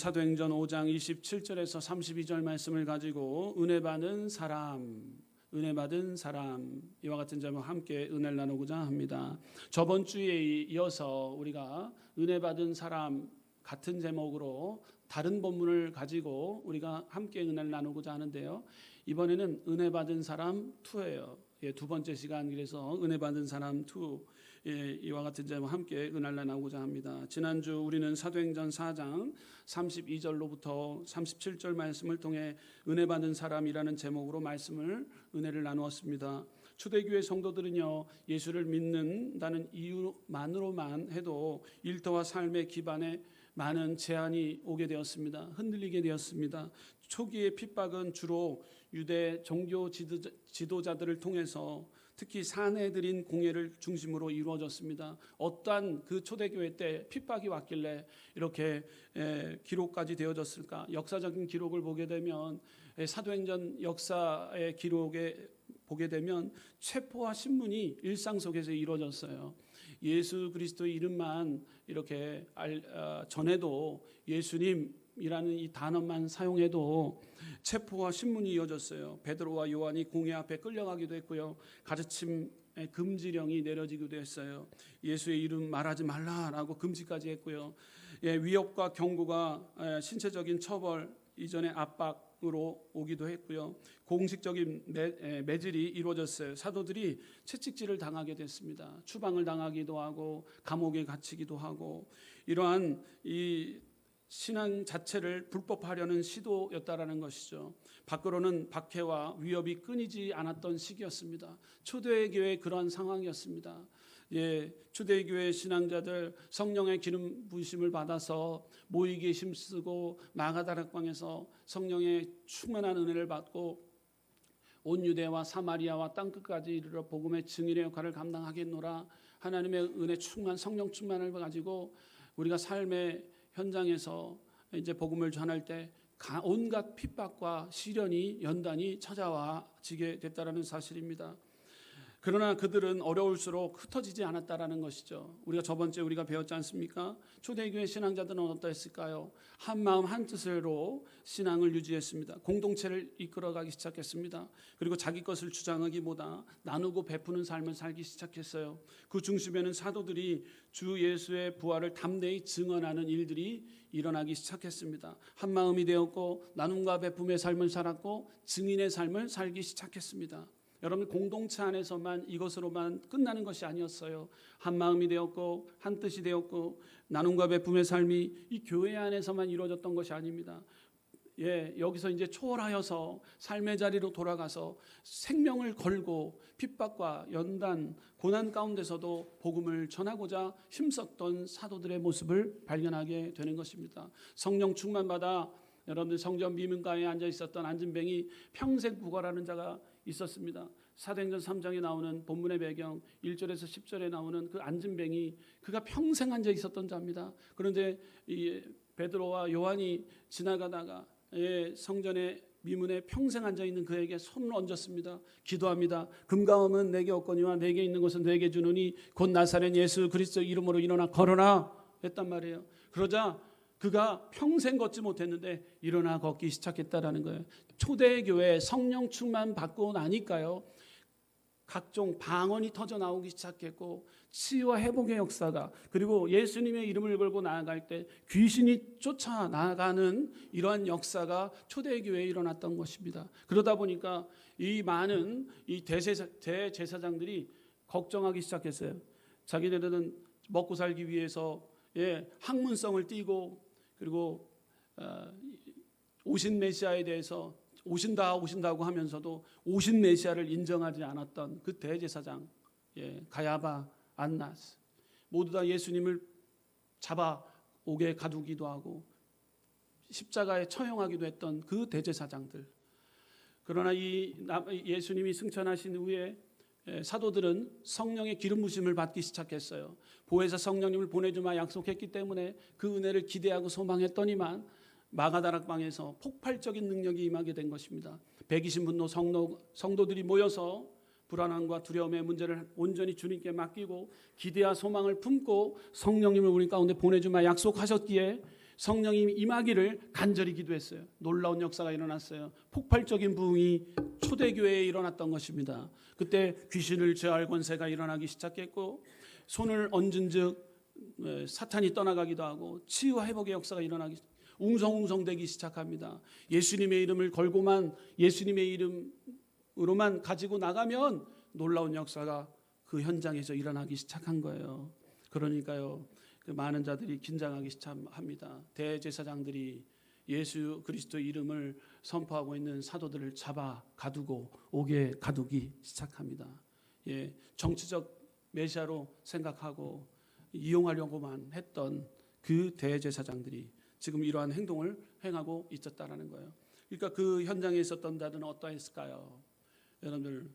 사도행전 5장 27절에서 32절 말씀을 가지고 은혜 받은 사람 이와 같은 제목 함께 은혜를 나누고자 합니다. 저번 주에 이어서 우리가 은혜 받은 사람 같은 제목으로 다른 본문을 가지고 우리가 함께 은혜를 나누고자 하는데요. 이번에는 은혜 받은 사람 2예요. 두 번째 시간, 그래서 은혜 받은 사람 2 이와 같은 제목 함께 은혜를 나누고자 합니다. 지난주 우리는 사도행전 4장 32절로부터 37절 말씀을 통해 은혜 받은 사람이라는 제목으로 은혜를 나누었습니다. 초대교회 성도들은요, 예수를 믿는다는 이유만으로만 해도 일터와 삶의 기반에 많은 제한이 오게 되었습니다. 흔들리게 되었습니다. 초기의 핍박은 주로 유대 종교 지도자들을 통해서 특히 사내들인 공예를 중심으로 이루어졌습니다. 어떠한 그 초대교회 때 핍박이 왔길래 이렇게 기록까지 되어졌을까? 역사적인 기록을 보게 되면 사도행전 역사의 기록에 보게 되면 체포와 신문이 일상 속에서 이루어졌어요. 예수 그리스도의 이름만 이렇게 전해도, 예수님이라는 이 단어만 사용해도 체포와 신문이 이어졌어요. 베드로와 요한이 공회 앞에 끌려가기도 했고요. 가르침의 금지령이 내려지기도 했어요. 예수의 이름 말하지 말라라고 금지까지 했고요. 위협과 경고가 신체적인 처벌 이전의 압박으로 오기도 했고요. 공식적인 매질이 이루어졌어요. 사도들이 채찍질을 당하게 됐습니다. 추방을 당하기도 하고 감옥에 갇히기도 하고, 이러한 이 신앙 자체를 불법화하려는 시도였다라는 것이죠. 밖으로는 박해와 위협이 끊이지 않았던 시기였습니다. 초대교회의 그러한 상황이었습니다. 초대교회 신앙자들 성령의 기름 부으심을 받아서 모이기에 힘쓰고 마가다락방에서 성령의 충만한 은혜를 받고 온 유대와 사마리아와 땅끝까지 이르러 복음의 증인의 역할을 감당하겠노라. 하나님의 은혜 충만, 성령 충만을 가지고 우리가 삶의 현장에서 이제 복음을 전할 때 온갖 핍박과 시련이 연단이 찾아와지게 됐다라는 사실입니다. 그러나 그들은 어려울수록 흩어지지 않았다라는 것이죠. 우리가 저번주에 우리가 배웠지 않습니까? 초대교회 신앙자들은 어떠했을까요? 한 마음 한 뜻으로 신앙을 유지했습니다. 공동체를 이끌어가기 시작했습니다. 그리고 자기 것을 주장하기보다 나누고 베푸는 삶을 살기 시작했어요. 그 중심에는 사도들이 주 예수의 부활을 담대히 증언하는 일들이 일어나기 시작했습니다. 한 마음이 되었고 나눔과 베품의 삶을 살았고 증인의 삶을 살기 시작했습니다. 여러분, 공동체 안에서만 이것으로만 끝나는 것이 아니었어요. 한 마음이 되었고 한 뜻이 되었고 나눔과 베품의 삶이 이 교회 안에서만 이루어졌던 것이 아닙니다. 여기서 이제 초월하여서 삶의 자리로 돌아가서 생명을 걸고 핍박과 연단, 고난 가운데서도 복음을 전하고자 힘썼던 사도들의 모습을 발견하게 되는 것입니다. 성령 충만받아 여러분들 성전 미문가에 앉아 있었던 안진뱅이 평생 구걸하는 자가 있었습니다. 사도행전 3장에 나오는 본문의 배경 1절에서 10절에 나오는 그 안진뱅이, 그가 평생 앉아 있었던 자입니다. 그런데 이 베드로와 요한이 지나가다가 성전의 미문에 평생 앉아 있는 그에게 손을 얹었습니다. 기도합니다. 금가음은 내게 없거니와 내게 있는 것은 내게 주노니 곧 나사렛 예수 그리스도 이름으로 일어나 걸어라 했단 말이에요. 그러자 그가 평생 걷지 못했는데 일어나 걷기 시작했다라는 거예요. 초대교회 성령 충만 받고 나니까요, 각종 방언이 터져 나오기 시작했고 치유와 회복의 역사가, 그리고 예수님의 이름을 걸고 나아갈 때 귀신이 쫓아나가는 이러한 역사가 초대교회에 일어났던 것입니다. 그러다 보니까 이 많은 이 대제사장들이 걱정하기 시작했어요. 자기네들은 먹고 살기 위해서 학문성을 띠고, 그리고 오신 메시아에 대해서 오신다고 하면서도 오신 메시아를 인정하지 않았던 그 대제사장, 가야바, 안나스, 모두 다 예수님을 잡아 옥에 가두기도 하고 십자가에 처형하기도 했던 그 대제사장들. 그러나 이 예수님이 승천하신 후에 사도들은 성령의 기름 부심을 받기 시작했어요. 보혜사 성령님을 보내주마 약속했기 때문에 그 은혜를 기대하고 소망했더니만 마가다락방에서 폭발적인 능력이 임하게 된 것입니다. 120분노 성도들이 모여서 불안함과 두려움의 문제를 온전히 주님께 맡기고 기대와 소망을 품고 성령님을 우리 가운데 보내주마 약속하셨기에 성령이 임하기를 간절히 기도했어요. 놀라운 역사가 일어났어요. 폭발적인 부흥이 초대교회에 일어났던 것입니다. 그때 귀신을 제어할 권세가 일어나기 시작했고 손을 얹은즉 사탄이 떠나가기도 하고 치유와 회복의 역사가 일어나기 웅성웅성되기 시작합니다. 예수님의 이름을 걸고만 예수님의 이름으로만 가지고 나가면 놀라운 역사가 그 현장에서 일어나기 시작한 거예요. 그러니까요, 그 많은 자들이 긴장하기 시작합니다. 대제사장들이 예수 그리스도의 이름을 선포하고 있는 사도들을 잡아 가두고 옥에 가두기 시작합니다. 정치적 메시아로 생각하고 이용하려고만 했던 그 대제사장들이 지금 이러한 행동을 행하고 있었다라는 거예요. 그러니까 그 현장에 있었던 자들은 어떠했을까요? 여러분들,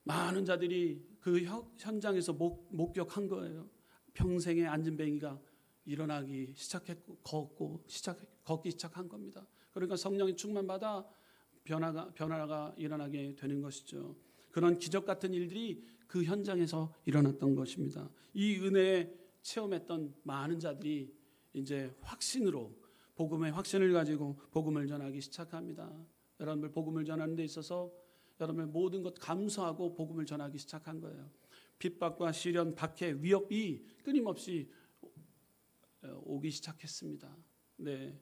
많은 자들이 그 현장에서 목격한 거예요. 평생의 안진뱅이가 일어나기 시작했고 걷기 시작한 겁니다. 그러니까 성령의 충만받아 변화가 일어나게 되는 것이죠. 그런 기적 같은 일들이 그 현장에서 일어났던 것입니다. 이 은혜에 체험했던 많은 자들이 이제 확신으로 복음의 확신을 가지고 복음을 전하기 시작합니다. 여러분들 복음을 전하는 데 있어서 여러분들 모든 것 감수하고 복음을 전하기 시작한 거예요. 핍박과 시련, 박해, 위협이 끊임없이 오기 시작했습니다. 네.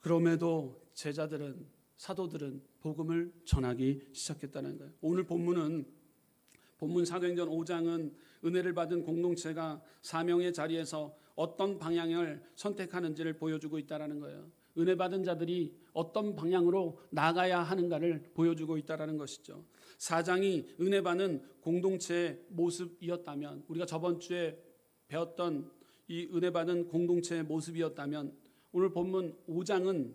그럼에도 제자들은 사도들은 복음을 전하기 시작했다는 거예요. 오늘 본문 사도행전 5장은 은혜를 받은 공동체가 사명의 자리에서 어떤 방향을 선택하는지를 보여주고 있다는 거예요. 은혜 받은 자들이 어떤 방향으로 나가야 하는가를 보여주고 있다는 것이죠. 4장이 은혜 받는 공동체의 모습이었다면, 우리가 저번 주에 배웠던 이 은혜 받는 공동체의 모습이었다면, 오늘 본문 5장은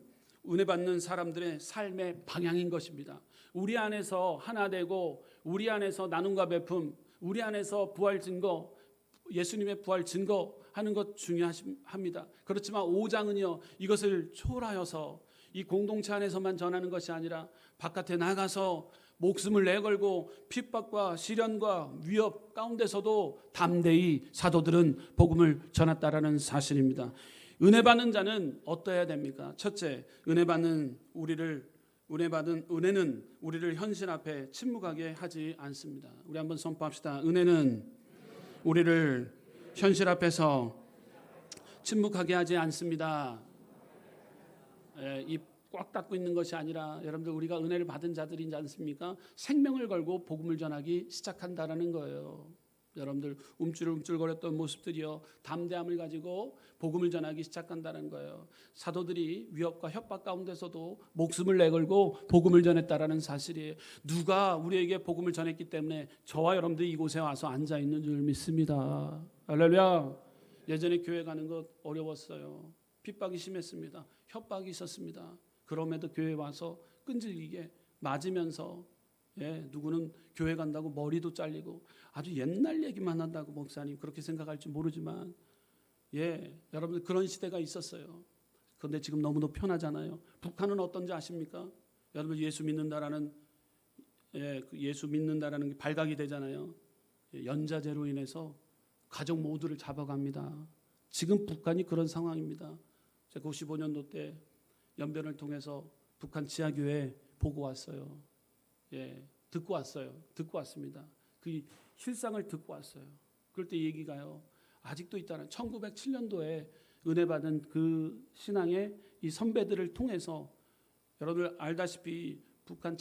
은혜 받는 사람들의 삶의 방향인 것입니다. 우리 안에서 하나 되고 우리 안에서 나눔과 베품, 우리 안에서 부활 증거, 예수님의 부활 증거하는 것 중요합니다. 그렇지만 5장은요, 이것을 초월하여서 이 공동체 안에서만 전하는 것이 아니라 바깥에 나가서 목숨을 내걸고 핍박과 시련과 위협 가운데서도 담대히 사도들은 복음을 전했다라는 사실입니다. 은혜 받는 자는 어떠해야 됩니까? 첫째, 은혜는 우리를 현실 앞에 침묵하게 하지 않습니다. 우리 한번 선포합시다. 은혜는 우리를 현실 앞에서 침묵하게 하지 않습니다. 입 꽉 닫고 있는 것이 아니라, 여러분들, 우리가 은혜를 받은 자들이지 않습니까? 생명을 걸고 복음을 전하기 시작한다라는 거예요. 여러분들, 움찔움찔거렸던 모습들이요, 담대함을 가지고 복음을 전하기 시작한다는 거예요. 사도들이 위협과 협박 가운데서도 목숨을 내걸고 복음을 전했다라는 사실이에요. 누가 우리에게 복음을 전했기 때문에 저와 여러분들이 이곳에 와서 앉아 있는 줄 믿습니다. 할렐루야. 예전에 교회 가는 것 어려웠어요. 핍박이 심했습니다. 협박이 있었습니다. 그럼에도 교회 와서 끈질기게 맞으면서, 누구는 교회 간다고 머리도 잘리고 아주 옛날 얘기만 한다고 목사님 그렇게 생각할지 모르지만, 여러분들, 그런 시대가 있었어요. 그런데 지금 너무도 편하잖아요. 북한은 어떤지 아십니까? 여러분, 예수 믿는다라는 게 발각이 되잖아요. 연자제로 인해서 가족 모두를 잡아갑니다. 지금 북한이 그런 상황입니다. 제가 95년도 때 연변을 통해서 북한 지하교회 보고 왔어요. 듣고 왔습니다. 그 실상을 듣고 왔어요. 그럴 때 얘기가요, 아직도 있다는, 1907년도에 은혜 받은 그 신앙의 이 선배들을 통해서, 여러분들 알다시피 북한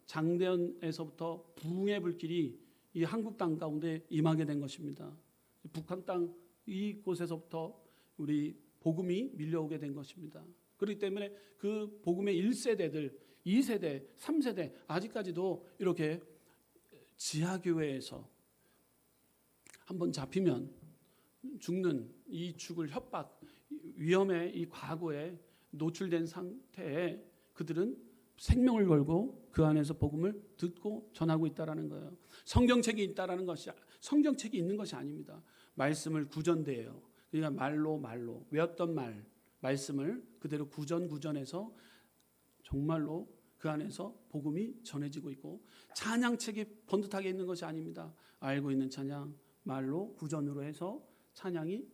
장대현에서부터 부흥의 불길이 이 한국 땅 가운데 임하게 된 것입니다. 북한 땅 이곳에서부터 우리 복음이 밀려오게 된 것입니다. 그렇기 때문에 그 복음의 1세대들, 2세대, 3세대 아직까지도 이렇게 지하교회에서 한번 잡히면 죽는 이 죽을 협박, 위험의 이 과거에 노출된 상태에 그들은 생명을 걸고 그 안에서 복음을 듣고 전하고 있다라는 거예요. 성경책이 있다라는 것이, 성경책이 있는 것이 아닙니다. 말씀을 구전대요. 그러니까 말로 외웠던 말씀을 그대로 구전해서 정말로 그 안에서 복음이 전해지고 있고, 찬양책이 번듯하게 있는 것이 아닙니다. 알고 있는 찬양 말로 구전으로 해서 찬양이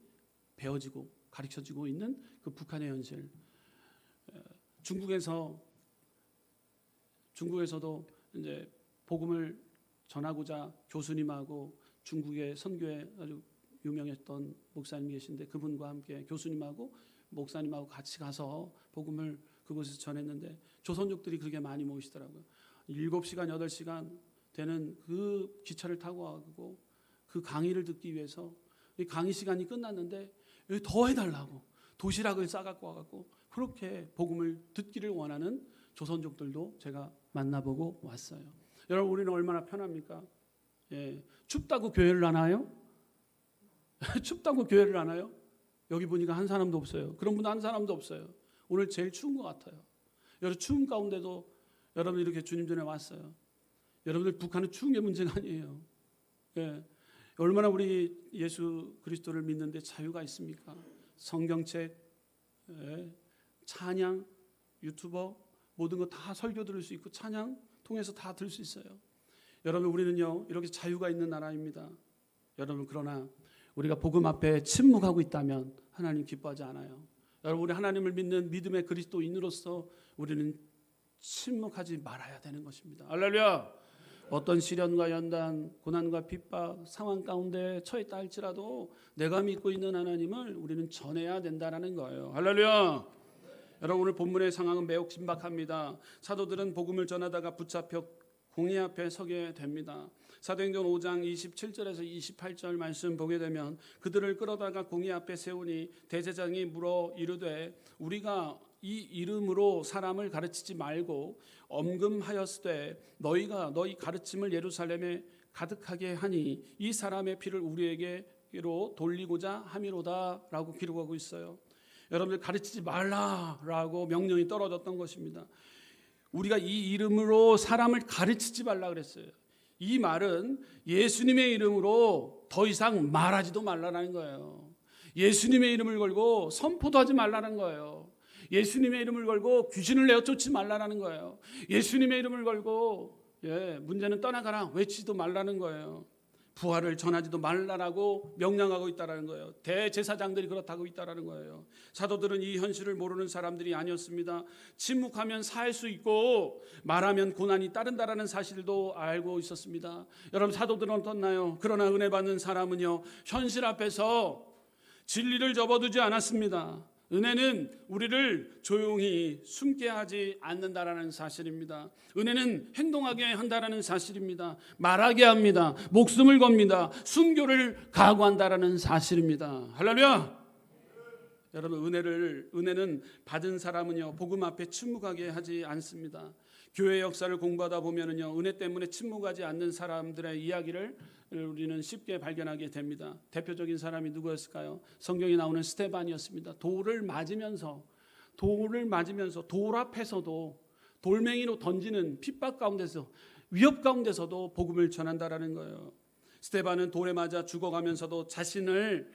배워지고 가르쳐지고 있는 그 북한의 현실. 중국에서도 이제 복음을 전하고자 교수님하고 중국의 선교에 아주 유명했던 목사님 계신데 그분과 함께 교수님하고 목사님하고 같이 가서 복음을 그곳에서 전했는데 조선족들이 그렇게 많이 모이시더라고요. 7시간 8시간 되는 그 기차를 타고 가고 그 강의를 듣기 위해서 이 강의 시간이 끝났는데 여기 더 해달라고 도시락을 싸갖고 와갖고 그렇게 복음을 듣기를 원하는 조선족들도 제가 만나보고 왔어요. 여러분 우리는 얼마나 편합니까? 춥다고 교회를 안 와요? 춥다고 교회를 안 와요? 여기 보니까 한 사람도 없어요. 그런 분 한 사람도 없어요. 오늘 제일 추운 것 같아요. 여러분 추운 가운데도 여러분 이렇게 주님 전에 왔어요. 여러분들 북한은 추운 게 문제가 아니에요. 얼마나 우리 예수 그리스도를 믿는데 자유가 있습니까? 성경책, 찬양, 유튜버 모든 거 다 설교 들을 수 있고 찬양 통해서 다 들을 수 있어요. 여러분 우리는요 이렇게 자유가 있는 나라입니다. 여러분 그러나 우리가 복음 앞에 침묵하고 있다면 하나님 기뻐하지 않아요. 여러분 우리 하나님을 믿는 믿음의 그리스도인으로서 우리는 침묵하지 말아야 되는 것입니다. 할렐루야. 어떤 시련과 연단, 고난과 핍박 상황 가운데 처했다 할지라도 내가 믿고 있는 하나님을 우리는 전해야 된다는 거예요. 할렐루야. 여러분 오늘 본문의 상황은 매우 긴박합니다. 사도들은 복음을 전하다가 붙잡혀 공의 앞에 서게 됩니다. 사도행전 5장 27절에서 28절 말씀 보게 되면 그들을 끌어다가 공의 앞에 세우니 대제장이 물어 이르되 우리가 이 이름으로 사람을 가르치지 말고 엄금하였으되 너희가 너희 가르침을 예루살렘에 가득하게 하니 이 사람의 피를 우리에게로 돌리고자 함이로다라고 기록하고 있어요. 여러분들 가르치지 말라라고 명령이 떨어졌던 것입니다. 우리가 이 이름으로 사람을 가르치지 말라 그랬어요. 이 말은 예수님의 이름으로 더 이상 말하지도 말라는 거예요. 예수님의 이름을 걸고 선포도 하지 말라는 거예요. 예수님의 이름을 걸고 귀신을 내어 쫓지 말라는 거예요. 예수님의 이름을 걸고 문제는 떠나가라 외치지도 말라는 거예요. 부활을 전하지도 말라라고 명령하고 있다라는 거예요. 대제사장들이 그렇다고 있다라는 거예요. 사도들은 이 현실을 모르는 사람들이 아니었습니다. 침묵하면 살 수 있고 말하면 고난이 따른다라는 사실도 알고 있었습니다. 여러분 사도들은 어떻나요? 그러나 은혜 받는 사람은요 현실 앞에서 진리를 접어두지 않았습니다. 은혜는 우리를 조용히 숨게 하지 않는다라는 사실입니다. 은혜는 행동하게 한다라는 사실입니다. 말하게 합니다. 목숨을 겁니다. 순교를 각오한다라는 사실입니다. 할렐루야. 여러분 은혜는 받은 사람은요 복음 앞에 침묵하게 하지 않습니다. 교회 역사를 공부하다 보면은요 은혜 때문에 침묵하지 않는 사람들의 이야기를 우리는 쉽게 발견하게 됩니다. 대표적인 사람이 누구였을까요? 성경에 나오는 스데반이었습니다. 돌을 맞으면서 돌 앞에서도 돌멩이로 던지는 핍박 가운데서 위협 가운데서도 복음을 전한다라는 거예요. 스데반은 돌에 맞아 죽어가면서도 자신을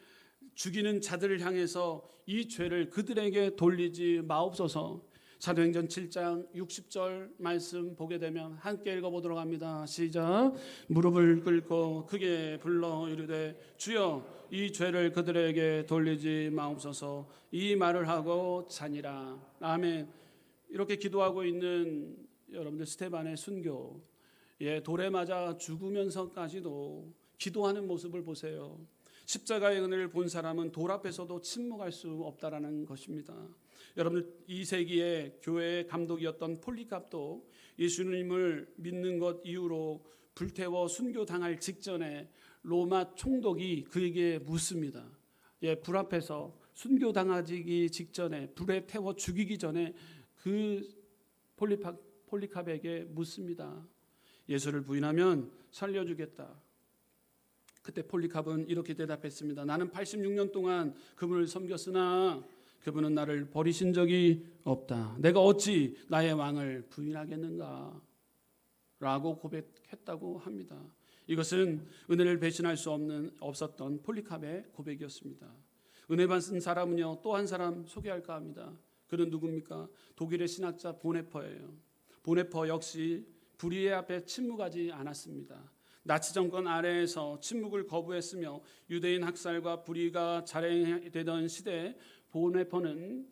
죽이는 자들을 향해서 이 죄를 그들에게 돌리지 마옵소서. 사도행전 7장 60절 말씀 보게 되면 함께 읽어보도록 합니다. 시작. 무릎을 꿇고 크게 불러 이르되 주여 이 죄를 그들에게 돌리지 마옵소서. 이 말을 하고 자니라. 아멘. 이렇게 기도하고 있는 여러분들 스데반의 순교, 돌에 맞아 죽으면서까지도 기도하는 모습을 보세요. 십자가의 은혜를 본 사람은 돌 앞에서도 침묵할 수 없다라는 것입니다. 여러분 2세기의 교회의 감독이었던 폴리캅도 예수님을 믿는 것 이유로 불태워 순교당할 직전에 로마 총독이 그에게 묻습니다. 불 앞에서 순교당하기 직전에 불에 태워 죽이기 전에 그 폴리캅에게 묻습니다. 예수를 부인하면 살려주겠다. 그때 폴리캅은 이렇게 대답했습니다. 나는 86년 동안 그분을 섬겼으나 그분은 나를 버리신 적이 없다. 내가 어찌 나의 왕을 부인하겠는가? 라고 고백했다고 합니다. 이것은 은혜를 배신할 수 없었던 폴리캅의 고백이었습니다. 은혜 받은 사람은요 또 한 사람 소개할까 합니다. 그는 누굽니까? 독일의 신학자 보네퍼예요. 보네퍼 역시 불의의 앞에 침묵하지 않았습니다. 나치 정권 아래에서 침묵을 거부했으며 유대인 학살과 불의가 자행되던 시대에 보네퍼는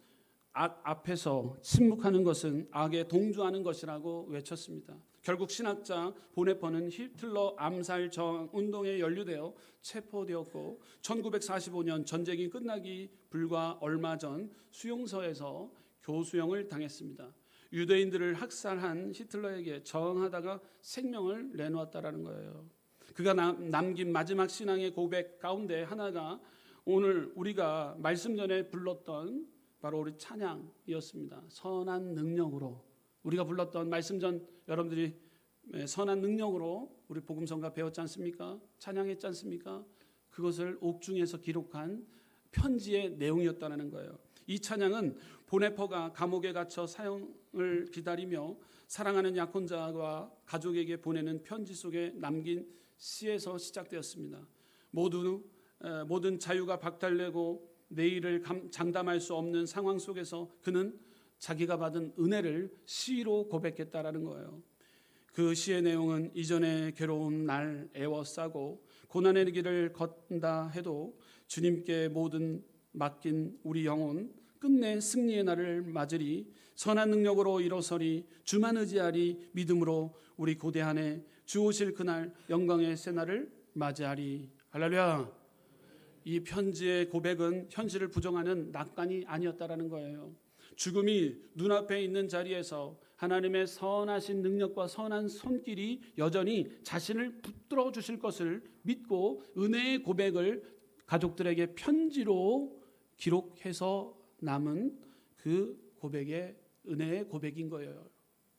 악 앞에서 침묵하는 것은 악에 동조하는 것이라고 외쳤습니다. 결국 신학자 보네퍼는 히틀러 암살 저항 운동에 연루되어 체포되었고 1945년 전쟁이 끝나기 불과 얼마 전 수용소에서 교수형을 당했습니다. 유대인들을 학살한 히틀러에게 저항하다가 생명을 내놓았다라는 거예요. 그가 남긴 마지막 신앙의 고백 가운데 하나가 오늘 우리가 말씀 전에 불렀던 바로 우리 찬양이었습니다. 선한 능력으로 우리가 불렀던 말씀 전 여러분들이 선한 능력으로 우리 복음성가 배웠지 않습니까? 찬양했지 않습니까? 그것을 옥중에서 기록한 편지의 내용이었다는 거예요. 이 찬양은 보네퍼가 감옥에 갇혀 사형을 기다리며 사랑하는 약혼자와 가족에게 보내는 편지 속에 남긴 시에서 시작되었습니다. 모든 자유가 박탈되고 내일을 장담할 수 없는 상황 속에서 그는 자기가 받은 은혜를 시로 고백했다라는 거예요. 그 시의 내용은 이전에 괴로운 날 애워싸고 고난의 길을 걷는다 해도 주님께 모든 맡긴 우리 영혼 끝내 승리의 날을 맞으리 선한 능력으로 일어서리 주만 의지하리 믿음으로 우리 고대한에 주 오실 그날 영광의 새날을 맞이하리. 할렐루야. 이 편지의 고백은 현실을 부정하는 낙관이 아니었다라는 거예요. 죽음이 눈앞에 있는 자리에서 하나님의 선하신 능력과 선한 손길이 여전히 자신을 붙들어 주실 것을 믿고 은혜의 고백을 가족들에게 편지로 기록해서 남은 그 고백의 은혜의 고백인 거예요.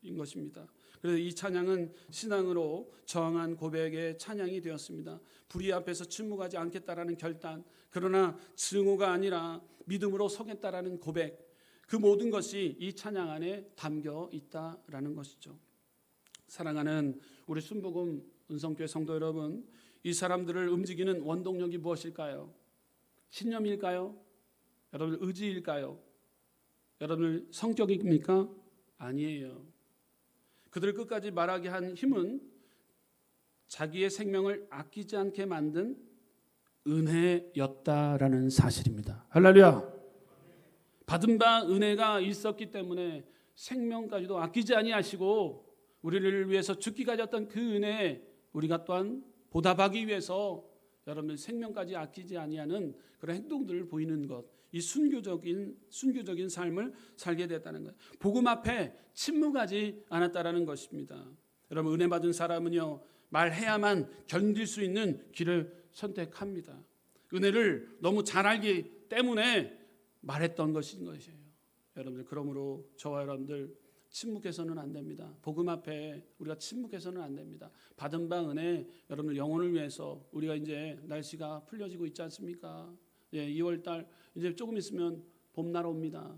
인 것입니다. 그래서 이 찬양은 신앙으로 저항한 고백의 찬양이 되었습니다. 불의 앞에서 침묵하지 않겠다라는 결단, 그러나 증오가 아니라 믿음으로 서겠다라는 고백, 그 모든 것이 이 찬양 안에 담겨 있다라는 것이죠. 사랑하는 우리 순복음 은성교회 성도 여러분, 이 사람들을 움직이는 원동력이 무엇일까요? 신념일까요? 여러분 의지일까요? 여러분 성격입니까? 아니에요. 그들을 끝까지 말하게 한 힘은 자기의 생명을 아끼지 않게 만든 은혜였다라는 사실입니다. 할렐루야. 받은 바 은혜가 있었기 때문에 생명까지도 아끼지 아니하시고 우리를 위해서 죽기까지 했던 그 은혜 우리가 또한 보답하기 위해서 여러분 생명까지 아끼지 아니하는 그런 행동들을 보이는 것, 이 순교적인 삶을 살게 됐다는 거예요. 복음 앞에 침묵하지 않았다라는 것입니다. 여러분 은혜 받은 사람은요 말해야만 견딜 수 있는 길을 선택합니다. 은혜를 너무 잘 알기 때문에 말했던 것인 것이에요. 여러분들 그러므로 저와 여러분들 침묵해서는 안 됩니다. 복음 앞에 우리가 침묵해서는 안 됩니다. 받은 바 은혜 여러분들 영혼을 위해서 우리가 이제 날씨가 풀려지고 있지 않습니까? 2월 달 이제 조금 있으면 봄날 옵니다.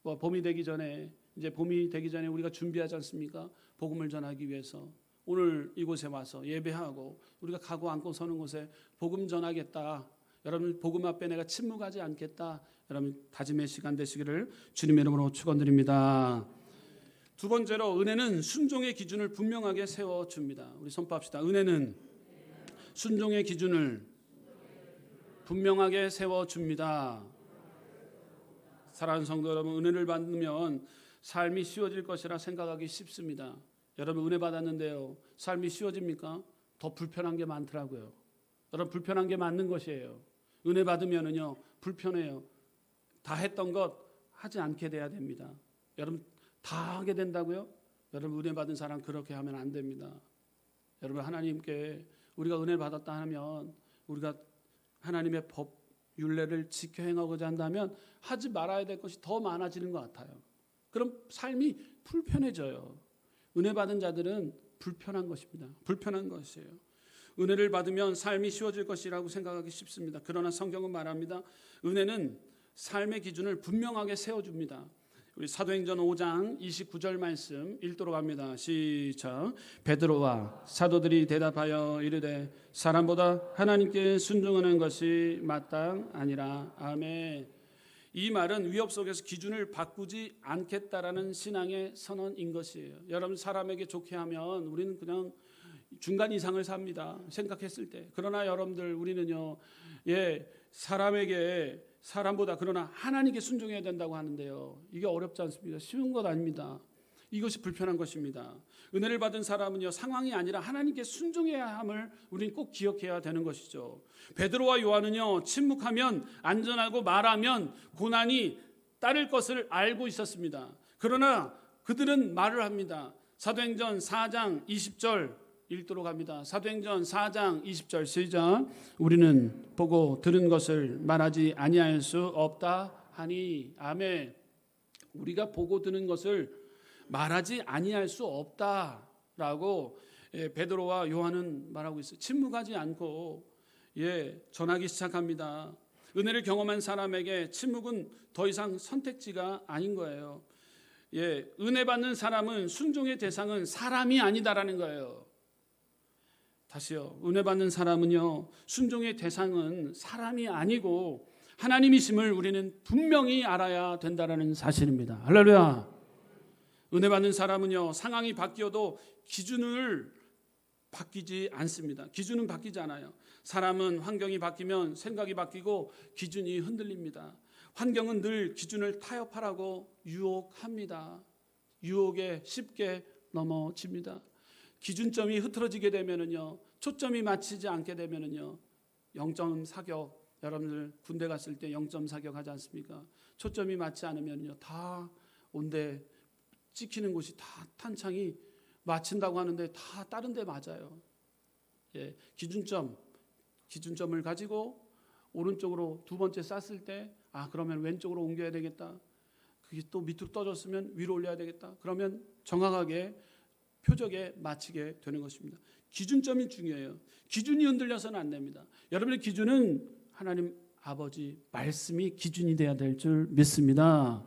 봄이 되기 전에 우리가 준비하지 않습니까? 복음을 전하기 위해서 오늘 이곳에 와서 예배하고 우리가 가고 앉고 서는 곳에 복음 전하겠다. 여러분 복음 앞에 내가 침묵하지 않겠다. 여러분 다짐의 시간 되시기를 주님의 이름으로 축원드립니다. 두 번째로 은혜는 순종의 기준을 분명하게 세워줍니다. 우리 선포합시다. 은혜는 순종의 기준을 분명하게 세워줍니다. 사랑하는 성도 여러분, 은혜를 받으면 삶이 쉬워질 것이라 생각하기 쉽습니다. 여러분 은혜 받았는데요, 삶이 쉬워집니까? 더 불편한 게 많더라고요. 여러분 불편한 게 맞는 것이에요. 은혜 받으면은요 불편해요. 다 했던 것 하지 않게 돼야 됩니다. 여러분 다 하게 된다고요? 여러분 은혜 받은 사람 그렇게 하면 안 됩니다. 여러분 하나님께 우리가 은혜 받았다 하면 우리가 하나님의 법 율례를 지켜 행하고자 한다면 하지 말아야 될 것이 더 많아지는 것 같아요. 그럼 삶이 불편해져요. 은혜 받은 자들은 불편한 것입니다. 불편한 것이에요. 은혜를 받으면 삶이 쉬워질 것이라고 생각하기 쉽습니다. 그러나 성경은 말합니다. 은혜는 삶의 기준을 분명하게 세워줍니다. 우리 사도행전 5장 29절 말씀 읽도록 합니다. 시작. 베드로와 사도들이 대답하여 이르되 사람보다 하나님께 순종하는 것이 마땅 아니라. 아멘. 이 말은 위협 속에서 기준을 바꾸지 않겠다라는 신앙의 선언인 것이에요. 여러분 사람에게 좋게 하면 우리는 그냥 중간 이상을 삽니다. 생각했을 때. 그러나 여러분들 우리는요, 사람보다 그러나 하나님께 순종해야 된다고 하는데요. 이게 어렵지 않습니다. 쉬운 것 아닙니다. 이것이 불편한 것입니다. 은혜를 받은 사람은요, 상황이 아니라 하나님께 순종해야 함을 우리는 꼭 기억해야 되는 것이죠. 베드로와 요한은요, 침묵하면 안전하고 말하면 고난이 따를 것을 알고 있었습니다. 그러나 그들은 말을 합니다. 사도행전 4장 20절 읽도록 합니다. 사도행전 4장 20절 시작. 우리는 보고 들은 것을 말하지 아니할 수 없다 하니. 아멘. 우리가 보고 들은 것을 말하지 아니할 수 없다라고 베드로와 요한은 말하고 있어요. 침묵하지 않고 전하기 시작합니다. 은혜를 경험한 사람에게 침묵은 더 이상 선택지가 아닌 거예요. 은혜 받는 사람은 순종의 대상은 사람이 아니다라는 거예요. 다시요. 은혜 받는 사람은요, 순종의 대상은 사람이 아니고 하나님이심을 우리는 분명히 알아야 된다라는 사실입니다. 할렐루야. 은혜 받는 사람은요, 상황이 바뀌어도 기준을 바뀌지 않습니다. 기준은 바뀌지 않아요. 사람은 환경이 바뀌면 생각이 바뀌고 기준이 흔들립니다. 환경은 늘 기준을 타협하라고 유혹합니다. 유혹에 쉽게 넘어집니다. 기준점이 흐트러지게 되면은요, 초점이 맞추지 않게 되면은요, 0.4격, 여러분들 군대 갔을 때 0.4격 하지 않습니까? 초점이 맞지 않으면요, 다 온데 찍히는 곳이 다 탄창이 맞춘다고 하는데 다 다른 데 맞아요. 기준점을 가지고 오른쪽으로 두 번째 쐈을 때 그러면 왼쪽으로 옮겨야 되겠다. 그게 또 밑으로 떠졌으면 위로 올려야 되겠다. 그러면 정확하게 표적에 맞추게 되는 것입니다. 기준점이 중요해요. 기준이 흔들려서는 안 됩니다. 여러분의 기준은 하나님 아버지 말씀이 기준이 돼야 될 줄 믿습니다.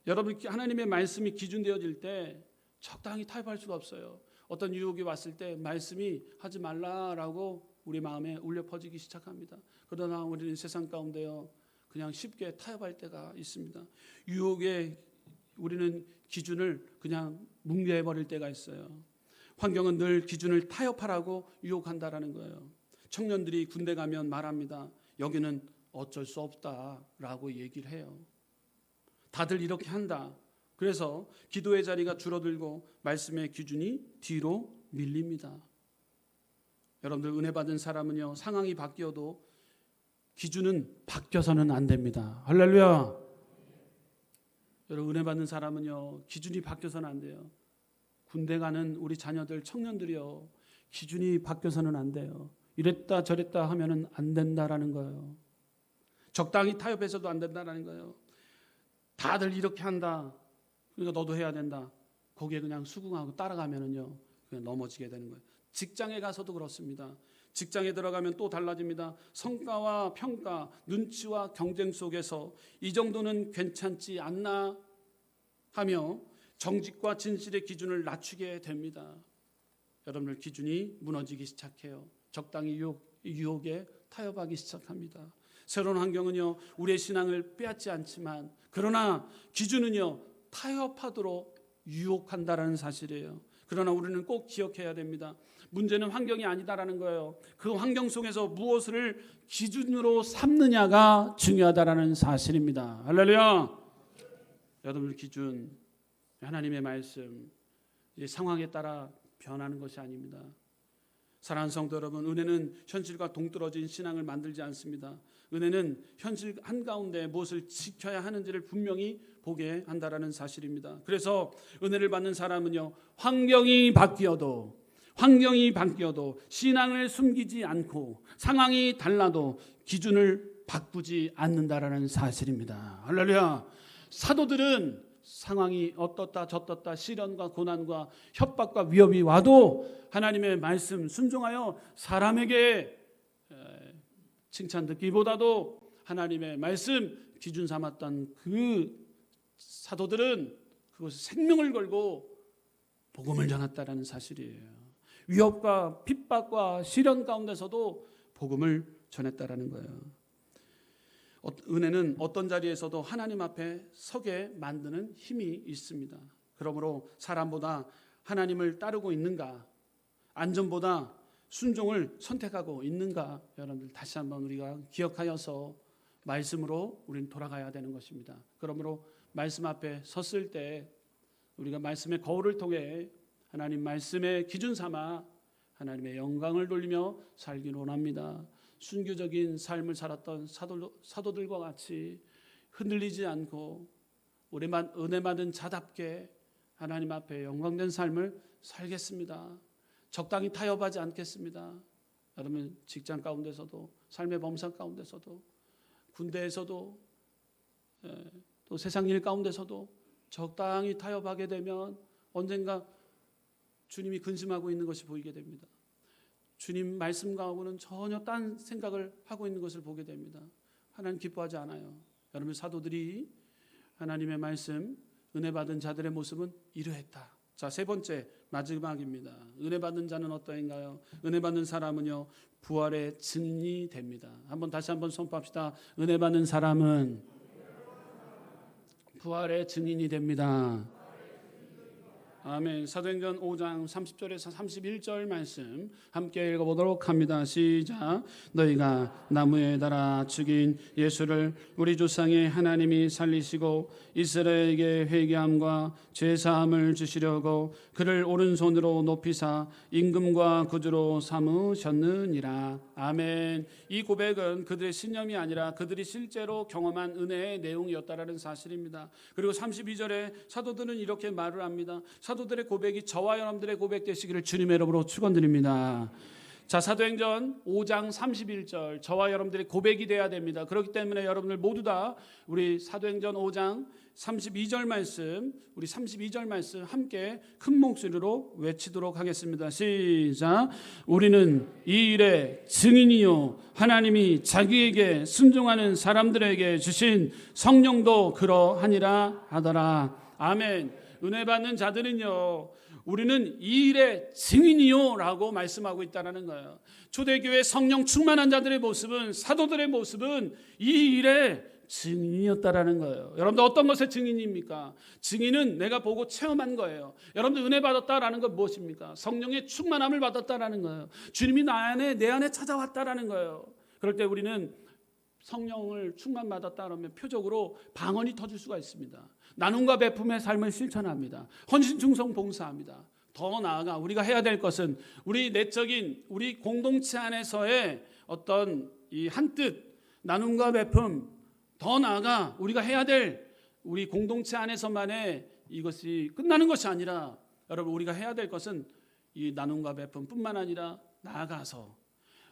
여러분 하나님의 말씀이 기준 되어질 때 적당히 타협할 수가 없어요. 어떤 유혹이 왔을 때 말씀이 하지 말라라고 우리 마음에 울려 퍼지기 시작합니다. 그러나 우리는 세상 가운데요, 그냥 쉽게 타협할 때가 있습니다. 유혹에 우리는 기준을 그냥 뭉개버릴 때가 있어요. 환경은 늘 기준을 타협하라고 유혹한다라는 거예요. 청년들이 군대 가면 말합니다. 여기는 어쩔 수 없다라고 얘기를 해요. 다들 이렇게 한다. 그래서 기도의 자리가 줄어들고 말씀의 기준이 뒤로 밀립니다. 여러분들 은혜 받은 사람은요, 상황이 바뀌어도 기준은 바뀌어서는 안 됩니다. 할렐루야. 여러분 은혜 받는 사람은요, 기준이 바뀌어서는 안 돼요. 군대 가는 우리 자녀들 청년들이요, 기준이 바뀌어서는 안 돼요. 이랬다 저랬다 하면은 안 된다라는 거예요. 적당히 타협해서도 안 된다라는 거예요. 다들 이렇게 한다. 그러니까 너도 해야 된다. 거기에 그냥 수긍하고 따라가면은요, 그냥 넘어지게 되는 거예요. 직장에 가서도 그렇습니다. 직장에 들어가면 또 달라집니다. 성과와 평가, 눈치와 경쟁 속에서 이 정도는 괜찮지 않나 하며 정직과 진실의 기준을 낮추게 됩니다. 여러분들 기준이 무너지기 시작해요. 적당히 유혹에 타협하기 시작합니다. 새로운 환경은요, 우리의 신앙을 빼앗지 않지만 그러나 기준은요, 타협하도록 유혹한다라는 사실이에요. 그러나 우리는 꼭 기억해야 됩니다. 문제는 환경이 아니다라는 거예요. 그 환경 속에서 무엇을 기준으로 삼느냐가 중요하다라는 사실입니다. 할렐루야. 여러분들 기준, 하나님의 말씀, 상황에 따라 변하는 것이 아닙니다. 사랑하는 성도 여러분, 은혜는 현실과 동떨어진 신앙을 만들지 않습니다. 은혜는 현실 한가운데 무엇을 지켜야 하는지를 분명히 보게 한다라는 사실입니다. 그래서 은혜를 받는 사람은요, 환경이 바뀌어도 신앙을 숨기지 않고 상황이 달라도 기준을 바꾸지 않는다라는 사실입니다. 할렐루야. 사도들은 상황이 어떻다 저떻다 시련과 고난과 협박과 위협이 와도 하나님의 말씀 순종하여 사람에게 칭찬 듣기보다도 하나님의 말씀 기준 삼았던 그 사도들은 그것을 생명을 걸고 복음을 전했다라는 사실이에요. 위협과 핍박과 시련 가운데서도 복음을 전했다라는 거예요. 은혜는 어떤 자리에서도 하나님 앞에 서게 만드는 힘이 있습니다. 그러므로 사람보다 하나님을 따르고 있는가, 안전보다 순종을 선택하고 있는가? 여러분들 다시 한번 우리가 기억하여서 말씀으로 우리는 돌아가야 되는 것입니다. 그러므로 말씀 앞에 섰을 때 우리가 말씀의 거울을 통해 하나님 말씀의 기준 삼아 하나님의 영광을 돌리며 살기를 원합니다. 순교적인 삶을 살았던 사도들과 같이 흔들리지 않고 은혜 받은 자답게 하나님 앞에 영광된 삶을 살겠습니다. 적당히 타협하지 않겠습니다. 여러분 직장 가운데서도 삶의 범상 가운데서도 군대에서도 또 세상 일 가운데서도 적당히 타협하게 되면 언젠가 주님이 근심하고 있는 것이 보이게 됩니다. 주님 말씀과는 전혀 딴 생각을 하고 있는 것을 보게 됩니다. 하나님 기뻐하지 않아요. 여러분 사도들이 하나님의 말씀 은혜 받은 자들의 모습은 이러했다. 자, 세 번째 마지막입니다. 은혜 받은 자는 어떠한가요? 은혜 받는 사람은요 부활의 증인이 됩니다. 다시 한번 선포합시다. 은혜 받는 사람은 부활의 증인이 됩니다. 아멘. 사도행전 5장 30절에서 31절 말씀 함께 읽어보도록 합니다. 시작. 너희가 나무에 달아 죽인 예수를 우리 조상의 하나님이 살리시고 이스라엘에게 회개함과 죄사함을 주시려고 그를 오른손으로 높이사 임금과 구주로 삼으셨느니라. 아멘. 이 고백은 그들의 신념이 아니라 그들이 실제로 경험한 은혜의 내용이었다라는 사실입니다. 그리고 32절에 사도들은 이렇게 말을 합니다. 사도들의 고백이 저와 여러분들의 고백 되시기를 주님의 이름으로 축원드립니다. 자, 사도행전 5장 31절 저와 여러분들의 고백이 돼야 됩니다. 그렇기 때문에 여러분들 모두 다 우리 사도행전 5장 32절 말씀, 우리 32절 말씀 함께 큰 목소리로 외치도록 하겠습니다. 시작. 우리는 이 일의 증인이요 하나님이 자기에게 순종하는 사람들에게 주신 성령도 그러하니라 하더라. 아멘. 은혜 받는 자들은요 우리는 이 일의 증인이요 라고 말씀하고 있다는 거예요. 초대교회 성령 충만한 자들의 모습은 사도들의 모습은 이 일의 증인이었다라는 거예요. 여러분들 어떤 것의 증인입니까? 증인은 내가 보고 체험한 거예요. 여러분들 은혜 받았다라는 건 무엇입니까? 성령의 충만함을 받았다라는 거예요. 주님이 내 안에 찾아왔다라는 거예요. 그럴 때 우리는 성령을 충만받았다 그러면 표적으로 방언이 터질 수가 있습니다. 나눔과 베품의 삶을 실천합니다. 헌신 충성 봉사합니다. 더 나아가 우리가 해야 될 것은 우리 내적인 우리 공동체 안에서의 어떤 이 한뜻 나눔과 베품, 더 나아가 우리가 해야 될 우리 공동체 안에서만의 이것이 끝나는 것이 아니라 여러분 우리가 해야 될 것은 이 나눔과 베품뿐만 아니라 나아가서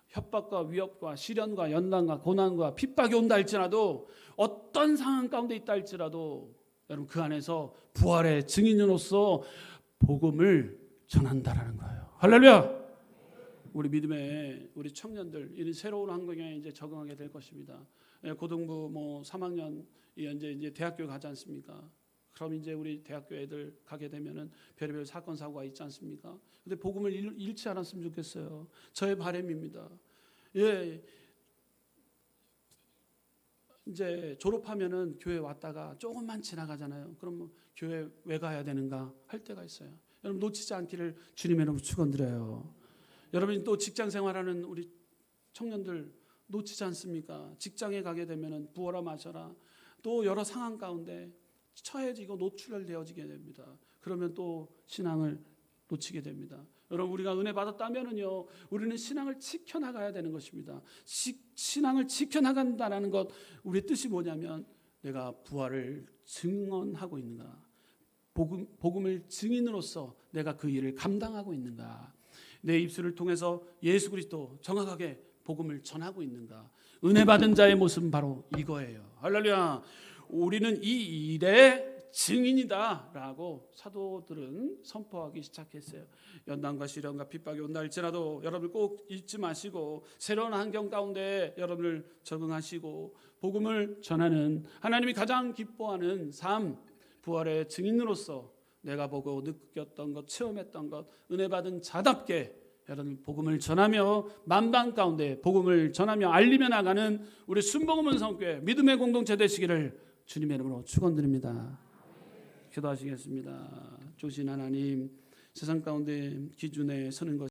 협박과 위협과 시련과 연단과 고난과 핍박이 온다 할지라도 어떤 상황 가운데 있다 할지라도 여러분 그 안에서 부활의 증인으로서 복음을 전한다라는 거예요. 할렐루야. 우리 믿음의 우리 청년들 이 새로운 환경에 이제 적응하게 될 것입니다. 고등부 3학년 이제 대학교 가지 않습니까? 그럼 이제 우리 대학교 애들 가게 되면은 별의별 사건 사고가 있지 않습니까? 근데 복음을 잃지 않았으면 좋겠어요. 저의 바람입니다. 예. 이제 졸업하면은 교회 왔다가 조금만 지나가잖아요. 그럼 교회 왜 가야 되는가 할 때가 있어요. 여러분 놓치지 않기를 주님의 이름으로 축원드려요. 여러분이 또 직장 생활하는 우리 청년들 놓치지 않습니까? 직장에 가게 되면은 부어라 마셔라 또 여러 상황 가운데 처해지고 노출되어지게 됩니다. 그러면 또 신앙을 놓치게 됩니다. 여러분 우리가 은혜 받았다면은요 우리는 신앙을 지켜나가야 되는 것입니다. 신앙을 지켜나간다는 것 우리의 뜻이 뭐냐면 내가 부활을 증언하고 있는가, 복음을 증인으로서 내가 그 일을 감당하고 있는가, 내 입술을 통해서 예수 그리스도 정확하게 복음을 전하고 있는가. 은혜 받은 자의 모습은 바로 이거예요. 할렐루야. 우리는 이 일의 증인이다라고 사도들은 선포하기 시작했어요. 연단과 시련과 핍박이 온다 할지라도 여러분 꼭 잊지 마시고 새로운 환경 가운데 여러분을 적응하시고 복음을 전하는 하나님이 가장 기뻐하는 삶, 부활의 증인으로서 내가 보고 느꼈던 것, 체험했던 것, 은혜 받은 자답게 여러분 복음을 전하며 만방 가운데 복음을 전하며 알리며 나가는 우리 순복음은 성교회 믿음의 공동체 되시기를 주님의 이름으로 축원드립니다. 기도하시겠습니다. 조신 하나님, 세상 가운데 기준에 서는 것